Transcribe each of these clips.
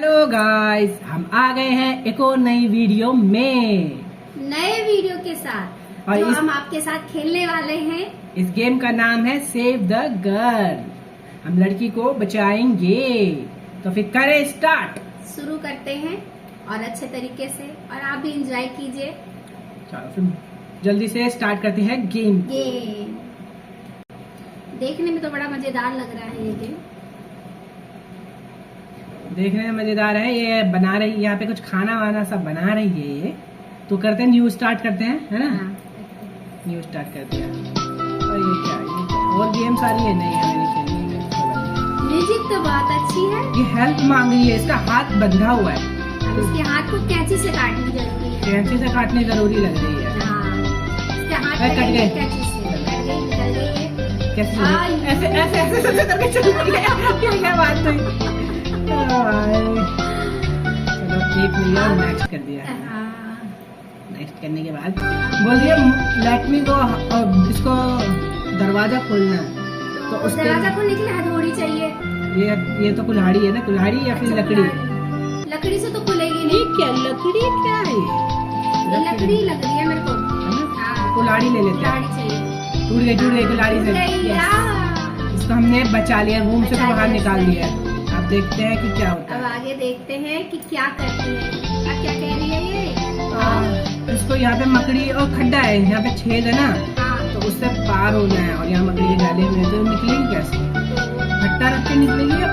Hello guys, हम आ गए हैं एक और नई वीडियो में, नए वीडियो के साथ। और जो हम आपके साथ खेलने वाले हैं। इस गेम का नाम है सेव द गर्ल। हम लड़की को बचाएंगे। तो फिर करें स्टार्ट। शुरू करते हैं और अच्छे तरीके से, और आप भी एंजॉय कीजिए। चलो फिर जल्दी से स्टार्ट करते हैं गेम। देखने में तो बड़ा मजेदार लग रहा है ये गेम। देखने में मजेदार है। ये बना रही, यहाँ पे कुछ खाना वाना सब बना रही है ये। तो करते हैं न्यू स्टार्ट करते हैं, है ना? न्यू स्टार्ट करते हैं। और ये क्या और गेम सारी है नहीं है मेरी खेलनी है। म्यूजिक तो बहुत अच्छी है। ये हेल्प मांग रही है, इसका हाथ बंधा हुआ है। अब इसके हाथ को कैंची से काटनी जरूरी है। कैंची से काटनी जरूरी लग रही है। हाँ, इसके हाथ कट गए। कैंची से कट गई, निकल गई है। कैसे ऐसे ऐसे ऐसे ऐसे करके चल रही है। क्या बात हुई? चलो एक मिनट और नेक्स्ट कर दिया है। नेक्स्ट करने के बाद बोलिए लैक्मी को इसको दरवाजा खोलना है। तो उस दरवाजा खोलने के लिए हथौड़ी चाहिए। ये तो कुल्हाड़ी है ना? कुल्हाड़ी या फिर लकड़ी? लकड़ी से तो खुलेगी नहीं। क्या लकड़ी क्या है? ये लकड़ी लग रही है मेरे को। हाँ, कुल्हाड़ी ले लेते हैं। कुल्हाड़ी चाहिए। टूट गई कुल्हाड़ी से। इसको हमने बचा लिया, रूम से बाहर निकाल दिया। अब देखते हैं कि क्या होता है। अब आगे देखते हैं कि क्या करती है। अब क्या कह रही है ये? इसको यहाँ पे मकड़ी और खड्डा है, यहाँ पे छेद है ना, तो उससे पार होना है। और यहाँ मकड़ी डाले हुए तो निकलेगी कैसे? फट्टा रख के निकलेगी या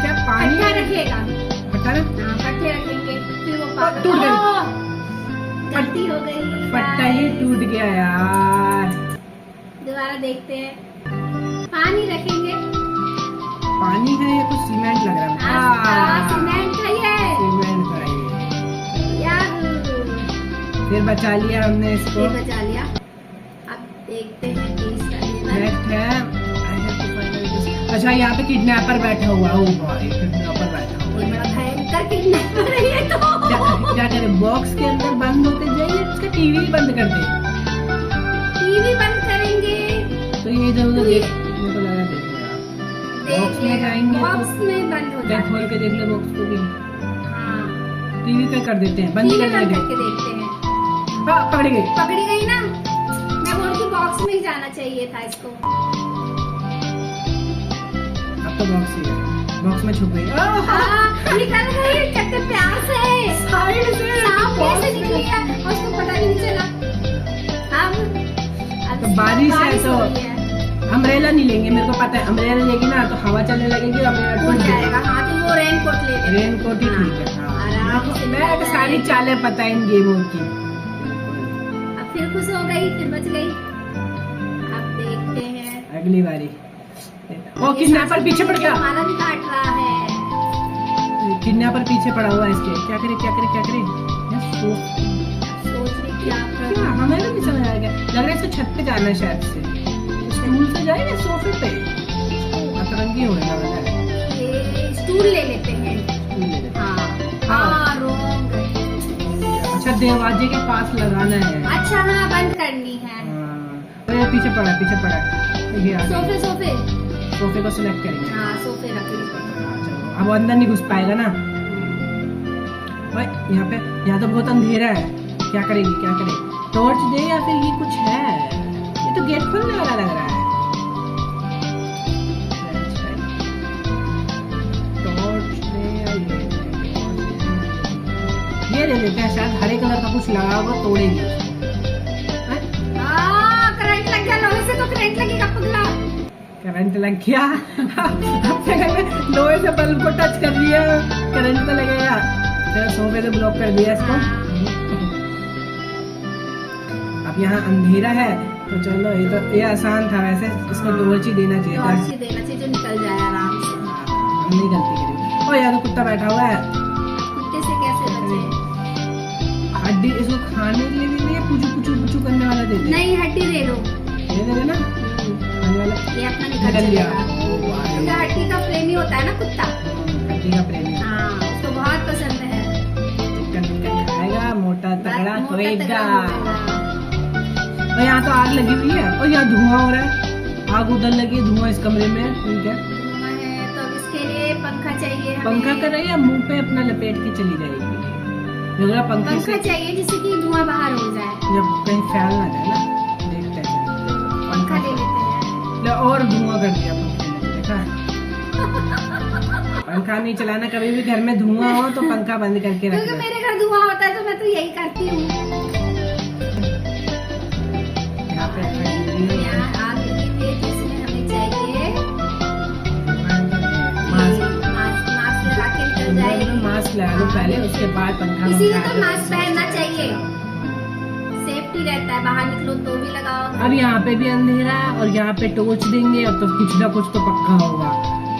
क्या पानी रखेगा? फट्टा फट्टे रखेंगे फिर वो टूट गई। गलती हो गई। फट्टा ही टूट गया यार। दोबारा देखते हैं। पानी रखेंगे। पानी है या कुछ सीमेंट लग रहा है? सीमेंट है ये। सीमेंट का ये। फिर बचा लिया हमने इसको। बचा लिया। अब देखते हैं नेक्स्ट है। अच्छा, यहाँ पे किडनैपर बैठा हुआ है। किडनैपर बैठा हुआ है। बड़ा भयंकर किडनैपर है ये तो। क्या करें? बॉक्स के अंदर बंद होते जाइए, इसका टीवी बंद कर दे। टीवी बंद करेंगे तो ये इधर उधर देख, मेरे को लगा देख बॉक्स में जाएंगे बॉक्स तो में बंद हो जाएगा। खोल के देख ले बॉक्स को भी। हाँ, टीवी पे कर देते हैं, बंद कर करके देंगे। देखते हैं। पकड़ी गई। पकड़ी गई ना? मैं बोलती बॉक्स में ही जाना चाहिए था इसको। अब तो बॉक्स ही है, बॉक्स में छुप गई। निकल गई कितने प्यार से। साइड से सामने से निकली है और उसको पता भी नहीं चला। अब तो बारिश है तो हो रही है। अम्ब्रेला नहीं लेंगे, मेरे को पता है। अम्ब्रेला लेगी ना तो हवा चलने लगेगी, अम्ब्रेला टूट टूट जाएगा। हाँ, तो वो रेनकोट ले ले। रेनकोट ही ठीक है। आराम से मैं तो सारी चालें पता है इन गेमों की। अब फिर खुश हो गई, फिर बच गई। अब देखते हैं अगली बारी। वो किडनैपर पीछे पड़ गया। हमारा भी काट रहा है। किडनैपर पीछे पड़ा हुआ है इसके। क्या करे क्या करे क्या करे? सोच रही क्या क्या हमें तो नहीं समझ आएगा। लग रहा है इसको छत पे जाना है शायद से। स्टूल से जाएगा सोफे पे। अतरंगी होने वाला है। ये स्टूल ले लेते हैं। स्टूल ले लेते हैं। हाँ, रोंग। अच्छा, दरवाजे के पास लगाना है। अच्छा, हाँ, बंद करनी है। तो ये पीछे पड़ा ये आ गया। सोफे को सिलेक्ट करेंगे। हाँ, सोफे रखेंगे। चलो, अब वो अंदर नहीं घुस पाएगा ना। यहाँ तो बहुत अंधेरा है। क्या करेगी क्या करे? टॉर्च दे या फिर ये कुछ है? ये तो गेट खोलने वाला लग रहा है। ये ले लेते हैं, शायद हरे कलर का कुछ लगा होगा, तोड़ेंगे उसको। करंट लग गया। लोहे से तो करंट लगेगा पगला। करंट लग गया। अपने घर में लोहे से बल्ब को टच कर दिया, करंट तो लगेगा। चलो सोफे से ब्लॉक कर दिया इसको। अब यहाँ अंधेरा है तो चलो ये आसान था। वैसे इसको टॉर्च ही देना चाहिए था। टॉर्च ही देना चाहिए जो निकल जाए आराम से। हम नहीं गलती करेंगे। और यहाँ तो कुत्ता बैठा हुआ है। कुत्ते से कैसे बचे? हड्डी इसको खाने के लिए दे दे, पुचू पुचू पुचू करने वाला दे दे। नहीं, हड्डी दे दो। दे दे ना खाने वाला। ये अपना निकल गया। क्योंकि हड्डी का प्रेमी होता है ना कुत्ता। हड्डी का प्रेमी। हाँ, उसको बहुत पसंद है। चिकन खाएगा, मोटा तगड़ा होएगा। होएगा। और यहाँ तो आग लगी हुई है और यहाँ धुआं हो रहा है। आग उधर लगी है, धुआं इस कमरे में। ठीक है, तो अब इसके लिए पंखा चाहिए पंखा कर रही है, मुंह पे अपना लपेट के चली जाएगी। पंखा पंखा चाहिए जिससे कि धुआं बाहर हो जाए, जब कहीं फैल ना जाए ना, देखते हैं। पंखा ले लेते हैं। और धुआं कर दिया पंखे ने, देखा। पंखा नहीं चलाना, कभी भी घर में धुआं हो तो पंखा बंद करके रखना। क्योंकि मेरे घर धुआं होता है तो मैं तो यही करती हूँ। यहाँ पे यहाँ आग लगी हुई है, जिसमें हमें चाहिए मास्क लगा के निकल जाएगी। मास्क लगा लो पहले, उसके बाद पंखा। इसीलिए तो मास्क पहनना चाहिए, सेफ्टी रहता है। बाहर निकलो तो भी लगाओ। अब यहाँ पे भी अंधेरा है और यहाँ पे टॉर्च देंगे, अब तो कुछ ना कुछ तो पक्का होगा।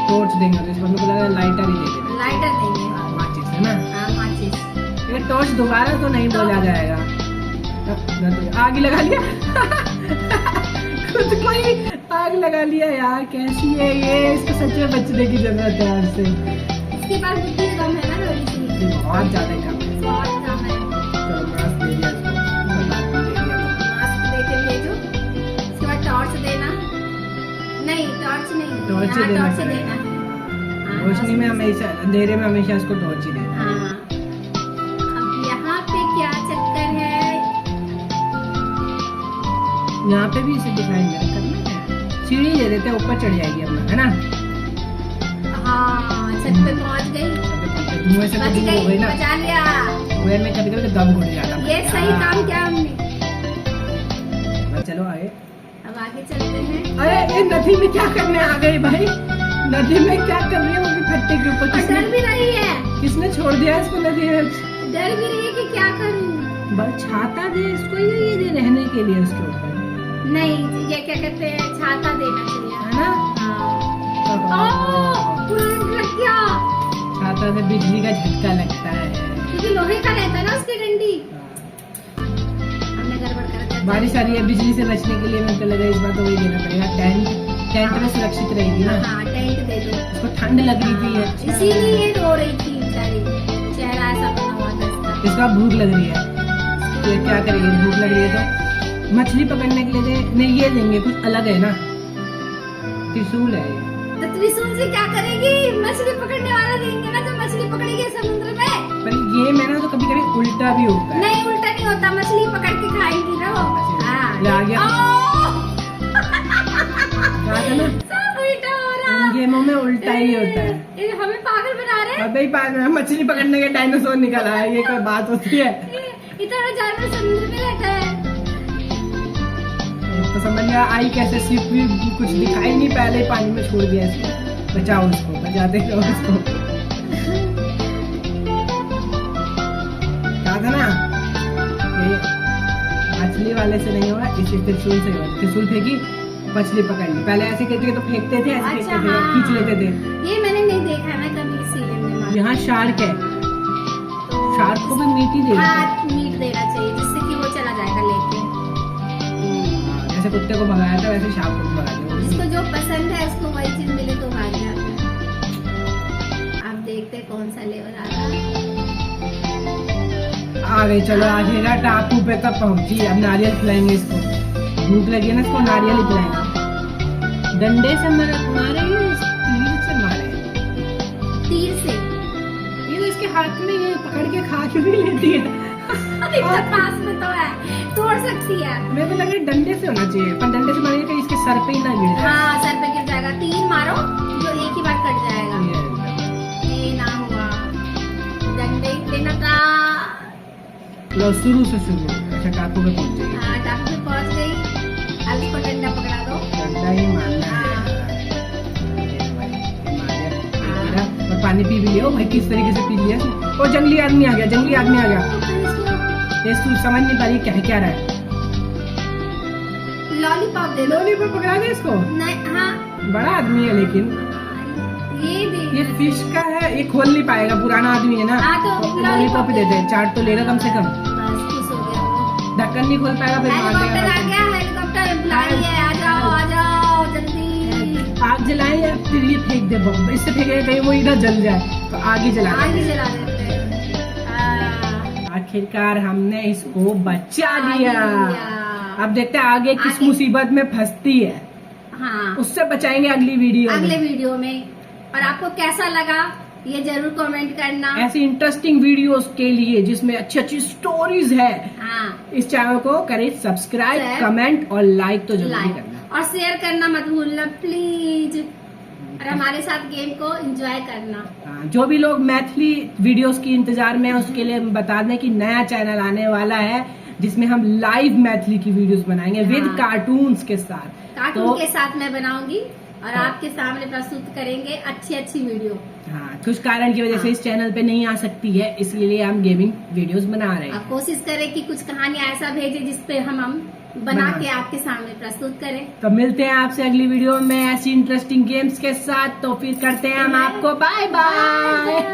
टॉर्च देंगे तो इस पर मुझे लगा लाइटर ही दे देना। लाइटर देंगे, माचिस है ना। हाँ माचिस। ये टॉर्च दोबारा तो नहीं बोला जाएगा। आग ही लगा लिया। खुद को ही आग लगा लिया यार, कैसी है ये। इसको सच में बचने की जरूरत है आपसे। इसके पास बुद्धि कम है ना, थोड़ी सी बहुत ज्यादा कम है। बहुत कम है। चलो मास्क दे दिया इसको, मास्क दे के भेजो। इसके बाद टॉर्च देना, नहीं टॉर्च नहीं, टॉर्च यहाँ देना टॉर्च पड़ेगा। देना है। हाँ, रोशनी में हमेशा, अंधेरे में हमेशा इसको टॉर्च ही देना। हाँ। अब यहाँ पे क्या चक्कर है? यहाँ पे भी इसे डिजाइन करना है। सीढ़ी दे देते हैं, ऊपर चढ़ जाएगी अपना, है ना। हाँ, छत पे पहुँच गई, धुएं से तो बच दूर हो गई गई, ना। बचा लिया। धुएं में कभी कभी दम घुट जाता है। ये सही काम किया हमने। चलो आगे। अब आगे चलते हैं। अरे ये नदी में क्या करने आ गई भाई? नदी में क्या कर रही है वो भी फट्टे के ऊपर? और डर भी रही है, किसने छोड़ दिया इसको नदी में? डर भी रही है कि क्या करूं। बस छाता दे इसको, ये दे रहने के लिए इसके ऊपर, नहीं, ये क्या कहते हैं, छाता देना चाहिए, है ना। हाँ। करंट लग गया, छाता से बिजली का झटका लगता है, क्योंकि लोहे का रहता है ना उसकी डंडी। हमने गड़बड़ कर दिया। बारिश आ रही है, बिजली से बचने के लिए मेरे को लगा इस बार तो वही देना पड़ेगा। टेंट में सुरक्षित रहेगी ना। हाँ, टेंट दे दो। इसको ठंड लग रही थी, इसीलिए ये रो रही थी बेचारी, चेहरा ऐसा बना हुआ था इसका। इसका भूख लग रही है, ये क्या करेगी? भूख लग रही है तो मछली पकड़ने के लिए नहीं, ये देंगे कुछ अलग है ना। त्रिशूल है ये। तो त्रिशूल से क्या करेगी? मछली पकड़ने वाला देंगे ना, जो मछली पकड़ेगी समुद्र में। पर ये मैंने तो कभी कभी उल्टा भी होता है। नहीं, उल्टा नहीं होता, मछली पकड़ के खाएंगी ना वो। हाँ, ले आ गया। कहा था ना, सब उल्टा हो रहा। इन गेमों में उल्टा ही होता है। ये हमें पागल बना रहे हैं। अबे ही मछली पकड़ने के डायनासोर निकल आया, ये कोई बात होती है? इतना जानवर समुद्र में रहता है। तो समझ में आई कैसे? सिर्फ भी कुछ दिखाई नहीं, पहले ही पानी में छोड़ दिया इसको। बचाओ उसको, बचाते रहो उसको। कहा था ना, ये मछली वाले से नहीं होगा, इसी त्रिशूल से होगा। त्रिशूल फेंकी, मछली पकड़ ली। पहले ऐसे करके तो फेंकते थे, ऐसे अच्छा, फेंकते थे, हाँ। खींच लेते थे। ये मैंने नहीं देखा ना कभी सीरियल में। यहाँ शार्क है, तो शार्क को भी मीट ही दे देते हैं। हाँ, मीट देना चाहिए जिससे कि वो चला जाएगा लेके। हाँ, जैसे कुत्ते को भगाया था वैसे शार्क को भी भगा दिया। जिसको जो पसंद है उसको वही चीज मिले तो भाग जाता है। अब देखते हैं कौन सा लेवल आ रहा है। आ गई, चलो आखिर टापू पे तब पहुंची। अब नारियल खिलाएंगे इसको, भूख लगी है ना, इसको नारियल ही खिलाएंगे। डंडे से मारे, तीर से मारे। तीर से? ये तो इसके हाथ में, ये पकड़ के खा के भी लेती है। इतना पास में तो है, तोड़ सकती है। मेरे को लग रहा है डंडे से होना चाहिए, पर डंडे से मारेंगे तो इसके सर पे ही ना गिर जाए। हाँ, सर पे गिर जाएगा। तीर मारो जो एक ही बार कट जाएगा। ये ना हुआ, डंडे देना था। लो शुरू से शुरू। अच्छा, टापू पे पहुंच गई। हाँ, टापू पे पहुंच गई। अब इसको डंडा पकड़ा दो। डंडा ही मारना है। और पानी पी भी लिया। भाई किस तरीके से पी लिया। और जंगली आदमी आ गया, जंगली आदमी आ गया। ये समझ नहीं पा रही क्या रहा है। लॉलीपॉप दे दो। लॉलीपॉप पकड़ा दे इसको। नहीं, हाँ, बड़ा आदमी है लेकिन ये दे। ये फिश का है, ये खोल नहीं पाएगा, पुराना आदमी है ना। हाँ, तो लॉलीपॉप दे दे, चाट तो लेगा कम से कम। बस खुश हो गया वो। ढक्कन नहीं खोल पाएगा फिर मार हेलीकॉप्टर आ देगा। गया, हेलीकॉप्टर बुला रही है। आ जाओ जल्दी। आग जलाए या फिर ये फेंक दे बम। इससे फेंकेगा कहीं वो इधर जल जाए तो आग ही जला आगे देते। जला देते हैं। आखिरकार हमने इसको बचा लिया। लिया। अब देखते हैं आगे किस आगे। मुसीबत में फंसती है, हाँ, उससे बचाएंगे अगली वीडियो में। अगले वीडियो में। और आपको कैसा लगा ये जरूर कमेंट करना। ऐसी इंटरेस्टिंग वीडियोस के लिए जिसमें अच्छी अच्छी स्टोरीज है, हाँ, इस चैनल को करें सब्सक्राइब, कमेंट और लाइक तो जरूर करना और शेयर करना मत भूलना प्लीज, और हमारे साथ गेम को एंजॉय करना। हाँ, जो भी लोग मैथिली वीडियोस की इंतजार में है उसके लिए बता दें कि नया चैनल आने वाला है जिसमें हम लाइव मैथिली की वीडियोस बनाएंगे विद कार्टून्स के साथ। कार्टून के साथ मैं बनाऊंगी और आपके सामने प्रस्तुत करेंगे अच्छी अच्छी वीडियो। हाँ, कुछ कारण की वजह से इस चैनल पे नहीं आ सकती है, इसलिए हम गेमिंग वीडियोस बना रहे हैं। कोशिश करें कि कुछ कहानियां ऐसा भेजे जिसपे हम बना के आपके सामने प्रस्तुत करें। तो मिलते हैं आपसे अगली वीडियो में ऐसी इंटरेस्टिंग गेम्स के साथ। तो फिर करते हैं हम आपको बाय बाय।